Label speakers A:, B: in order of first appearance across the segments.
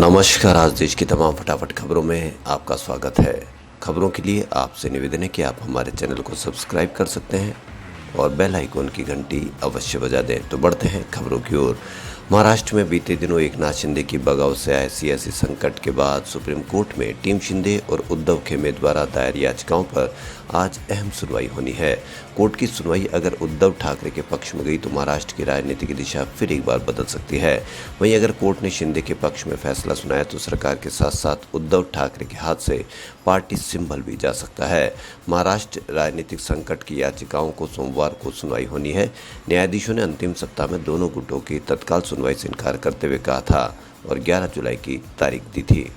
A: नमस्कार। आज देश की तमाम फटाफट खबरों में आपका स्वागत है। खबरों के लिए आपसे निवेदन है कि आप हमारे चैनल को सब्सक्राइब कर सकते हैं और बेल आइकन की घंटी अवश्य बजा दें। तो बढ़ते हैं खबरों की ओर। महाराष्ट्र में बीते दिनों एकनाथ शिंदे की बगावत से आए सियासी संकट के बाद सुप्रीम कोर्ट में टीम शिंदे और उद्धव खेमे द्वारा दायर याचिकाओं पर आज अहम सुनवाई होनी है। कोर्ट की सुनवाई अगर उद्धव ठाकरे के पक्ष में गई तो महाराष्ट्र की राजनीति की दिशा फिर एक बार बदल सकती है। वहीं अगर कोर्ट ने शिंदे के पक्ष में फैसला सुनाया तो सरकार के साथ साथ उद्धव ठाकरे के हाथ से पार्टी सिंबल भी जा सकता है। महाराष्ट्र राजनीतिक संकट की याचिकाओं को सोमवार को सुनवाई होनी है। न्यायाधीशों ने अंतिम सप्ताह में दोनों गुटों की तत्काल सुनवाई से इनकार करते हुए कहा था और 11 जुलाई की तारीख दी थी।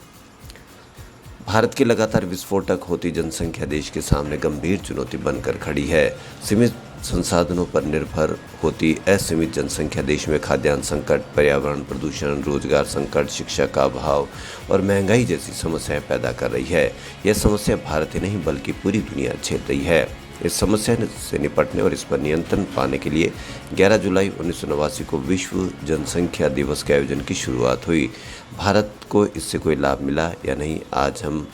A: भारत की लगातार विस्फोटक होती जनसंख्या देश के सामने गंभीर चुनौती बनकर खड़ी है। सीमित संसाधनों पर निर्भर होती असीमित जनसंख्या देश में खाद्यान्न संकट, पर्यावरण प्रदूषण, रोजगार संकट, शिक्षा का अभाव और महंगाई जैसी समस्याएं पैदा कर रही है। यह समस्या भारत ही नहीं बल्कि पूरी दुनिया झेल रही है। इस समस्या से निपटने और इस पर नियंत्रण पाने के लिए 11 जुलाई 1989 को विश्व जनसंख्या दिवस के आयोजन की शुरुआत हुई। भारत को इससे कोई लाभ मिला या नहीं, आज हम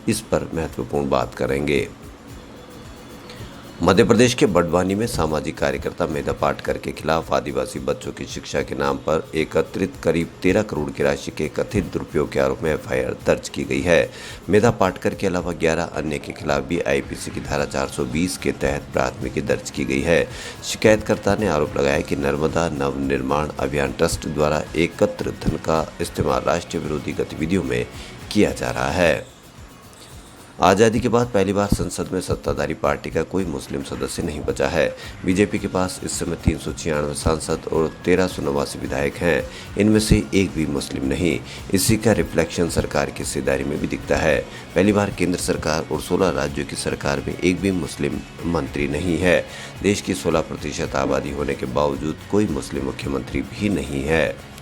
A: इस पर महत्वपूर्ण बात करेंगे। मध्य प्रदेश के बड़वानी में सामाजिक कार्यकर्ता मेधा पाटकर के खिलाफ आदिवासी बच्चों की शिक्षा के नाम पर एकत्रित करीब 13 करोड़ की राशि के कथित दुरुपयोग के आरोप में एफआईआर दर्ज की गई है। मेधा पाटकर के अलावा 11 अन्य के खिलाफ भी आईपीसी की धारा 420 के तहत प्राथमिकी दर्ज की गई है। शिकायतकर्ता ने आरोप लगाया कि नर्मदा नव निर्माण अभियान ट्रस्ट द्वारा एकत्र धन का इस्तेमाल राष्ट्रीय विरोधी गतिविधियों में किया जा रहा है। आज़ादी के बाद पहली बार संसद में सत्ताधारी पार्टी का कोई मुस्लिम सदस्य नहीं बचा है। बीजेपी के पास इस समय 396 सांसद और 1389 विधायक हैं। इनमें से एक भी मुस्लिम नहीं। इसी का रिफ्लेक्शन सरकार की हिस्सेदारी में भी दिखता है। पहली बार केंद्र सरकार और 16 राज्यों की सरकार में एक भी मुस्लिम मंत्री नहीं है। देश की 16% आबादी होने के बावजूद कोई मुस्लिम मुख्यमंत्री भी नहीं है।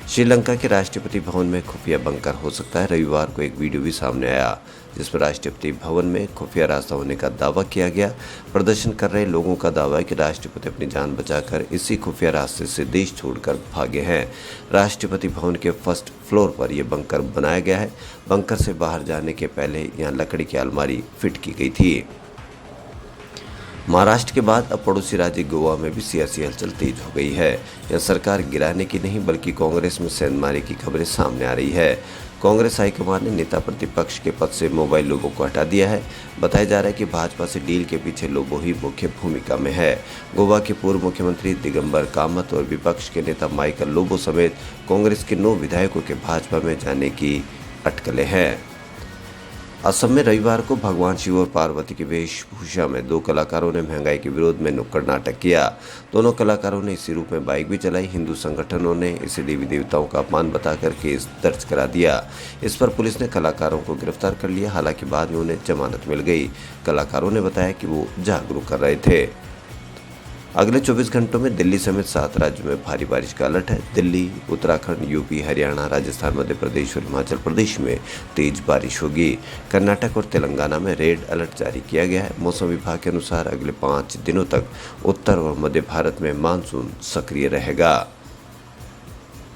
A: श्रीलंका के राष्ट्रपति भवन में खुफिया बंकर हो सकता है। रविवार को एक वीडियो भी सामने आया जिसमें राष्ट्रपति भवन में खुफिया रास्ता होने का दावा किया गया। प्रदर्शन कर रहे लोगों का दावा है कि राष्ट्रपति अपनी जान बचाकर इसी खुफिया रास्ते से देश छोड़कर भागे हैं। राष्ट्रपति भवन के फर्स्ट फ्लोर पर यह बंकर बनाया गया है। बंकर से बाहर जाने के पहले यहाँ लकड़ी की अलमारी फिट की गई थी। महाराष्ट्र के बाद अब पड़ोसी राज्य गोवा में भी सियासी हलचल तेज हो गई है। यह सरकार गिराने की नहीं बल्कि कांग्रेस में सेंधमारे की खबरें सामने आ रही है। कांग्रेस हाईकमान ने नेता प्रतिपक्ष के पद से मोबाइल लोबो को हटा दिया है। बताया जा रहा है कि भाजपा से डील के पीछे लोबो ही मुख्य भूमिका में है। गोवा के पूर्व मुख्यमंत्री दिगंबर कामत और विपक्ष के नेता माइकल लोबो समेत कांग्रेस के 9 विधायकों के भाजपा में जाने की अटकलें हैं। असम में रविवार को भगवान शिव और पार्वती की वेशभूषा में 2 कलाकारों ने महंगाई के विरोध में नुक्कड़ नाटक किया। दोनों कलाकारों ने इसी रूप में बाइक भी चलाई। हिंदू संगठनों ने इसे देवी देवताओं का अपमान बताकर केस दर्ज करा दिया। इस पर पुलिस ने कलाकारों को गिरफ्तार कर लिया। हालांकि बाद में उन्हें जमानत मिल गई। कलाकारों ने बताया कि वो जागरूक कर रहे थे। अगले 24 घंटों में दिल्ली समेत 7 राज्यों में भारी बारिश का अलर्ट है। दिल्ली, उत्तराखंड, यूपी, हरियाणा, राजस्थान, मध्य प्रदेश और हिमाचल प्रदेश में तेज बारिश होगी। कर्नाटक और तेलंगाना में रेड अलर्ट जारी किया गया है। मौसम विभाग के अनुसार अगले 5 दिनों तक उत्तर और मध्य भारत में मानसून सक्रिय रहेगा।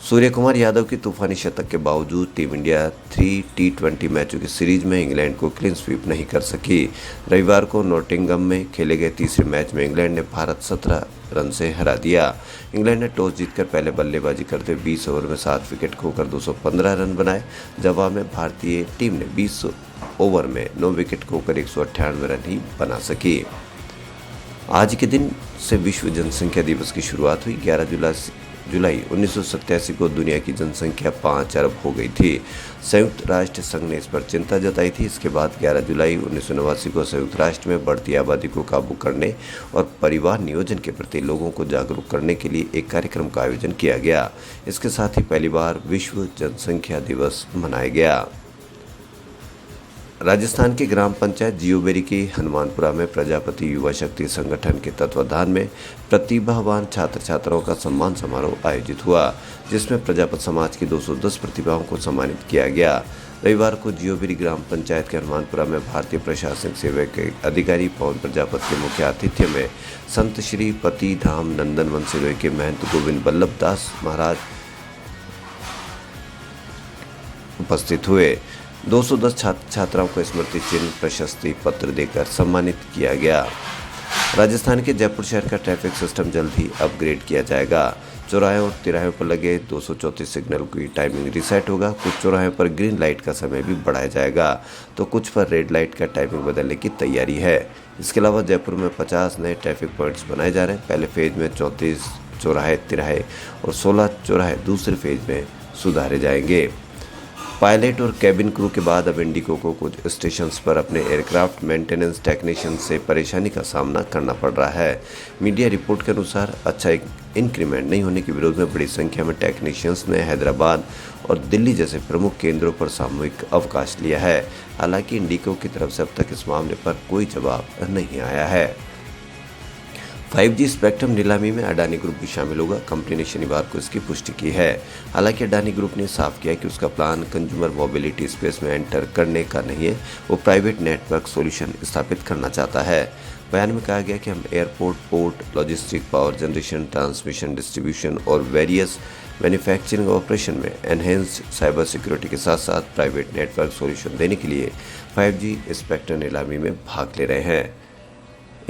A: सूर्य कुमार यादव की तूफानी शतक के बावजूद टीम इंडिया 3 टी20 मैचों की सीरीज में इंग्लैंड को क्लीन स्वीप नहीं कर सकी। रविवार को नॉटिंघम में खेले गए तीसरे मैच में इंग्लैंड ने भारत 17 रन से हरा दिया। इंग्लैंड ने टॉस जीतकर पहले बल्लेबाजी करते 20 ओवर में 7 विकेट खोकर 215 रन बनाए। जवाब में भारतीय टीम ने 20 ओवर में 9 विकेट खोकर 198 रन ही बना सकी। आज के दिन से विश्व जनसंख्या दिवस की शुरुआत हुई। 11 जुलाई 1987 को दुनिया की जनसंख्या 5 अरब हो गई थी। संयुक्त राष्ट्र संघ ने इस पर चिंता जताई थी। इसके बाद 11 जुलाई 1989 को संयुक्त राष्ट्र में बढ़ती आबादी को काबू करने और परिवार नियोजन के प्रति लोगों को जागरूक करने के लिए एक कार्यक्रम का आयोजन किया गया। इसके साथ ही पहली बार विश्व जनसंख्या दिवस मनाया गया। राजस्थान के ग्राम पंचायत जियोबेरी की हनुमानपुरा में प्रजापति युवा शक्ति संगठन के तत्वाधान में प्रतिभावान छात्र छात्राओं का सम्मान समारोह आयोजित हुआ, जिसमें प्रजापत समाज की 210 प्रतिभाओं को सम्मानित किया गया। रविवार को जियोबेरी ग्राम पंचायत के हनुमानपुरा में भारतीय प्रशासनिक सेवा के अधिकारी पवन प्रजापत के मुख्य आतिथ्य में संत श्री पति धाम नंदन वन सेवा के महंत गोविंद बल्लभ दास महाराज उपस्थित हुए। 210 छात्र छात्राओं को स्मृति चिन्ह, प्रशस्ति पत्र देकर सम्मानित किया गया। राजस्थान के जयपुर शहर का ट्रैफिक सिस्टम जल्द ही अपग्रेड किया जाएगा। चौराहे और तिराहे पर लगे 234 सिग्नल की टाइमिंग रीसेट होगा। कुछ चौराहे पर ग्रीन लाइट का समय भी बढ़ाया जाएगा, तो कुछ पर रेड लाइट का टाइमिंग बदलने की तैयारी है। इसके अलावा जयपुर में 50 नए ट्रैफिक पॉइंट्स बनाए जा रहे हैं। पहले फेज में 34 चौराहे, तिराहे और 16 चौराहे दूसरे फेज में सुधारे जाएंगे। पायलट और कैबिन क्रू के बाद अब इंडिगो को कुछ स्टेशंस पर अपने एयरक्राफ्ट मेंटेनेंस टेक्नीशियन से परेशानी का सामना करना पड़ रहा है। मीडिया रिपोर्ट के अनुसार अच्छा इंक्रीमेंट नहीं होने के विरोध में बड़ी संख्या में टेक्नीशियंस ने हैदराबाद और दिल्ली जैसे प्रमुख केंद्रों पर सामूहिक अवकाश लिया है। हालांकि इंडिगो की तरफ से अब तक इस मामले पर कोई जवाब नहीं आया है। 5G स्पेक्ट्रम नीलामी में अडानी ग्रुप भी शामिल होगा। कंपनी ने शनिवार को इसकी पुष्टि की है। हालांकि अडानी ग्रुप ने साफ किया कि उसका प्लान कंज्यूमर मोबिलिटी स्पेस में एंटर करने का नहीं है, वो प्राइवेट नेटवर्क सॉल्यूशन स्थापित करना चाहता है। बयान में कहा गया कि हम airport, port, logistic, power generation, transmission, distribution और वेरियस मैन्युफैक्चरिंग ऑपरेशन में एनहेंस्ड साइबर सिक्योरिटी के साथ साथ प्राइवेट नेटवर्क सॉल्यूशन देने के लिए 5G स्पेक्ट्रम नीलामी में भाग ले रहे हैं।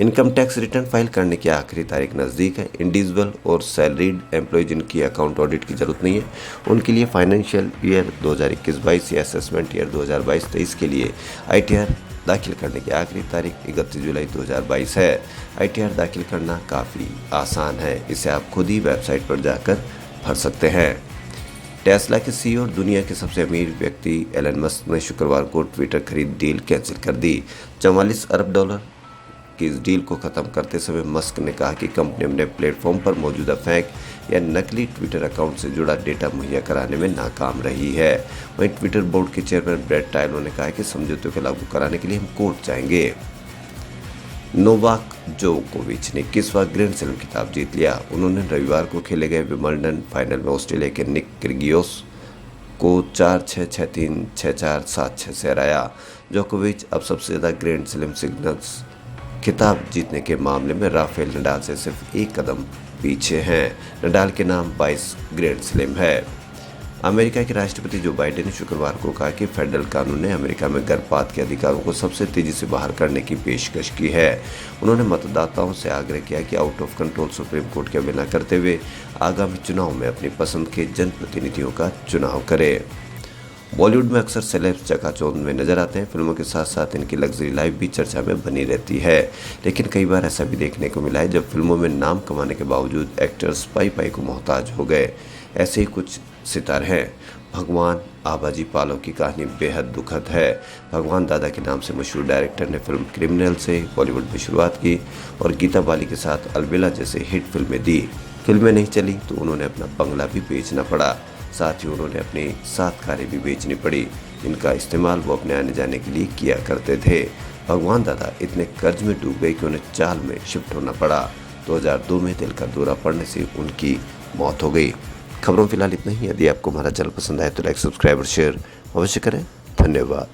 A: इनकम टैक्स रिटर्न फाइल करने की आखिरी तारीख नज़दीक है। इंडिविजुअल और सैलरीड एम्प्लॉय जिनकी अकाउंट ऑडिट की जरूरत नहीं है, उनके लिए फाइनेंशियल ईयर 2021-22 या असेसमेंट ईयर 2022-23 के लिए ITR दाखिल करने की आखिरी तारीख 31 जुलाई 2022 है। ITR दाखिल करना काफ़ी आसान है, इसे आप खुद ही वेबसाइट पर जाकर भर सकते हैं। टेस्ला के CEO और दुनिया के सबसे अमीर व्यक्ति एलन मस्क ने शुक्रवार को ट्विटर खरीद डील कैंसिल कर दी। $44 अरब कि इस डील को खत्म करते समय मस्क ने कहा कि कंपनी अपने प्लेटफॉर्म पर मौजूदा फेक या नकली ट्विटर अकाउंट से जुड़ा डेटा मुहैया कराने में नाकाम रही है। वहीं ट्विटर बोर्ड के चेयरमैन ब्रेट टायलो ने कहा कि समझौते को लागू कराने के लिए हम कोर्ट जाएंगे। नोवाक जोकोविच ने 21वां ग्रैंड स्लैम खिताब जीत लिया। उन्होंने रविवार को खेले गए विंबलडन फाइनल में ऑस्ट्रेलिया के निक किर्गियोस को 4-6, 6-3, 6-4, 7-6 से हराया। जोकोविच अब सबसे ज़्यादा ग्रैंड स्लैम सिग्नल्स खिताब जीतने के मामले में राफेल नडाल से सिर्फ एक कदम पीछे हैं। नडाल के नाम 22 ग्रैंड स्लैम है। अमेरिका के राष्ट्रपति जो बाइडेन ने शुक्रवार को कहा कि फेडरल कानून ने अमेरिका में गर्भपात के अधिकारों को सबसे तेजी से बाहर करने की पेशकश की है। उन्होंने मतदाताओं से आग्रह किया कि out of control supreme court की अवहेलना करते हुए आगामी चुनाव में अपनी पसंद के जनप्रतिनिधियों का चुनाव करें। बॉलीवुड में अक्सर सेलेब्स चकाचौंध में नजर आते हैं। फिल्मों के साथ साथ इनकी लग्जरी लाइफ भी चर्चा में बनी रहती है, लेकिन कई बार ऐसा भी देखने को मिला है जब फिल्मों में नाम कमाने के बावजूद एक्टर्स पाई को मोहताज हो गए। ऐसे ही कुछ सितारे हैं। भगवान आबाजी पालो की कहानी बेहद दुखद है। भगवान दादा के नाम से मशहूर डायरेक्टर ने फिल्म क्रिमिनल से बॉलीवुड में शुरुआत की और गीता बाली के साथ अलबेला जैसे हिट फिल्में दी। फिल्में नहीं चली तो उन्होंने अपना बंगला भी बेचना पड़ा, साथ ही उन्होंने अपनी 7 कारें भी बेचनी पड़ी। इनका इस्तेमाल वो अपने आने जाने के लिए किया करते थे। भगवान दादा इतने कर्ज में डूब गए कि उन्हें चाल में शिफ्ट होना पड़ा। 2002 में दिल का दौरा पड़ने से उनकी मौत हो गई। खबरों फिलहाल इतना ही। यदि आपको हमारा चैनल पसंद आए तो लाइक, सब्सक्राइब और शेयर अवश्य करें। धन्यवाद।